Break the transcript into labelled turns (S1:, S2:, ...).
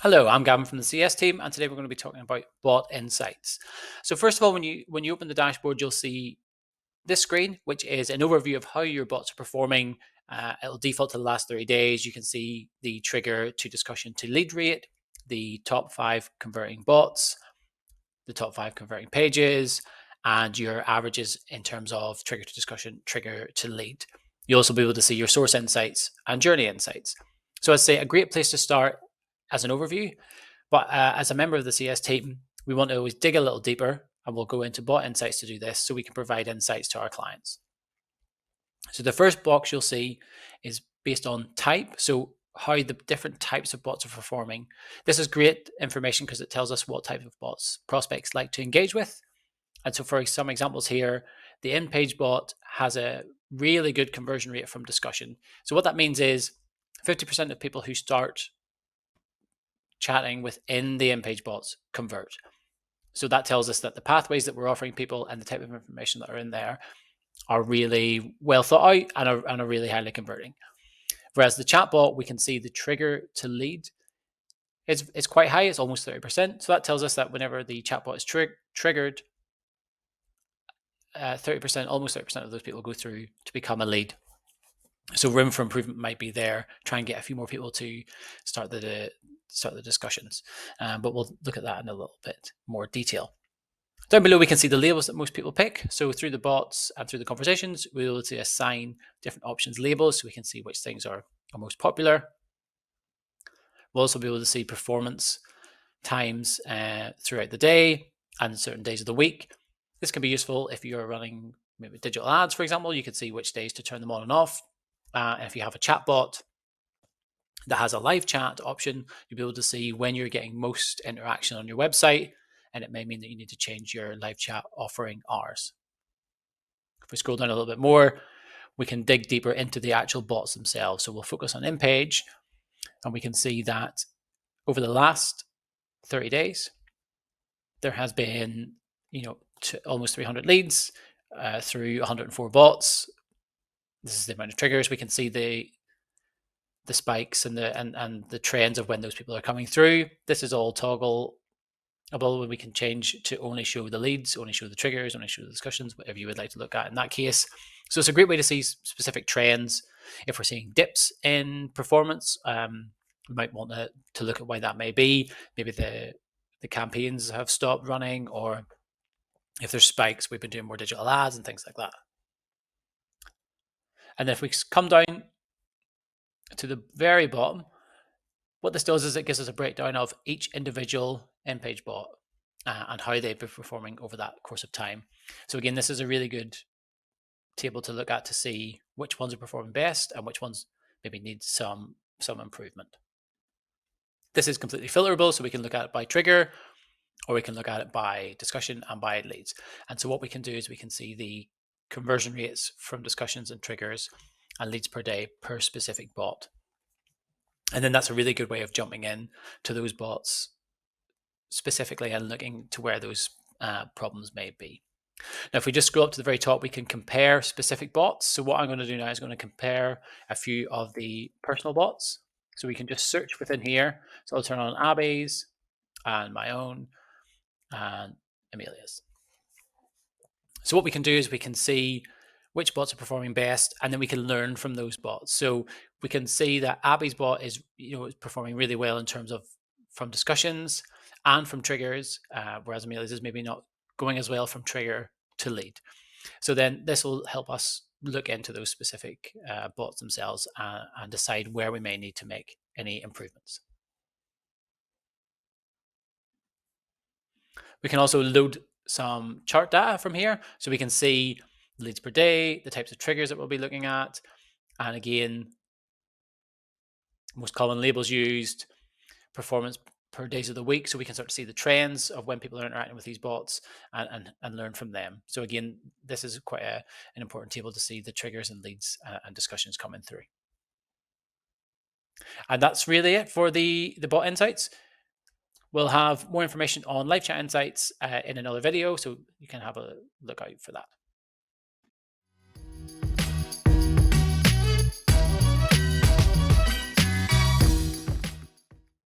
S1: Hello, I'm Gavin from the CS team, and today we're going to be talking about bot insights. So first of all, when you open the dashboard, you'll see this screen, which is an overview of how your bots are performing. It'll default to the last 30 days. You can see the trigger to discussion to lead rate, the top 5 converting bots, the top 5 converting pages, and your averages in terms of trigger to discussion, trigger to lead. You'll also be able to see your source insights and journey insights. So I'd say a great place to start as an overview. But as a member of the CS team, we want to always dig a little deeper, and we'll go into bot insights to do this so we can provide insights to our clients. So the first box you'll see is based on type. So how the different types of bots are performing. This is great information because it tells us what type of bots prospects like to engage with. And so for some examples here, the in-page bot has a really good conversion rate from discussion. So what that means is 50% of people who start chatting within the in-page bots convert. So that tells us that the pathways that we're offering people and the type of information that are in there are really well thought out and are really highly converting. Whereas the chatbot, we can see the trigger to lead it's quite high. It's almost 30%. So that tells us that whenever the chatbot is triggered, 30%, almost 30% of those people go through to become a lead. So room for improvement might be there. Try and get a few more people to start the discussions. But we'll look at that in a little bit more detail. Down below, we can see the labels that most people pick. So through the bots and through the conversations, we'll be able to assign different options labels so we can see which things are most popular. We'll also be able to see performance times throughout the day and certain days of the week. This can be useful if you're running maybe digital ads, for example. You can see which days to turn them on and off. If you have a chat bot that has a live chat option, you'll be able to see when you're getting most interaction on your website, and it may mean that you need to change your live chat offering hours. If we scroll down a little bit more, we can dig deeper into the actual bots themselves. So we'll focus on in-page, and we can see that over the last 30 days, there has been, almost 300 leads through 104 bots. This is the amount of triggers. We can see the spikes and the trends of when those people are coming through. This is all toggleable. We can change to only show the leads, only show the triggers, only show the discussions, whatever you would like to look at in that case. So it's a great way to see specific trends. If we're seeing dips in performance, we might want to look at why that may be. Maybe the campaigns have stopped running, or if there's spikes, we've been doing more digital ads and things like that. And if we come down to the very bottom, what this does is it gives us a breakdown of each individual in-page bot and how they've been performing over that course of time. So again, this is a really good table to look at to see which ones are performing best and which ones maybe need some improvement. This is completely filterable, so we can look at it by trigger, or we can look at it by discussion and by leads. And so what we can do is we can see the conversion rates from discussions and triggers and leads per day per specific bot. And then that's a really good way of jumping in to those bots specifically and looking to where those problems may be. Now, if we just scroll up to the very top, we can compare specific bots. So what I'm going to do now is going to compare a few of the personal bots. So we can just search within here. So I'll turn on Abby's and my own and Amelia's. So what we can do is we can see which bots are performing best, and then we can learn from those bots. So we can see that Abby's bot is performing really well in terms of from discussions and from triggers, whereas Amelia's is maybe not going as well from trigger to lead. So then this will help us look into those specific bots themselves and decide where we may need to make any improvements. We can also load some chart data from here, so we can see leads per day, the types of triggers that we'll be looking at, and again, most common labels used, performance per days of the week, so we can start to see the trends of when people are interacting with these bots and learn from them. So again, this is quite an important table to see the triggers and leads and discussions coming through. And that's really it for the bot insights. We'll have more information on live chat insights in another video, so you can have a look out for that.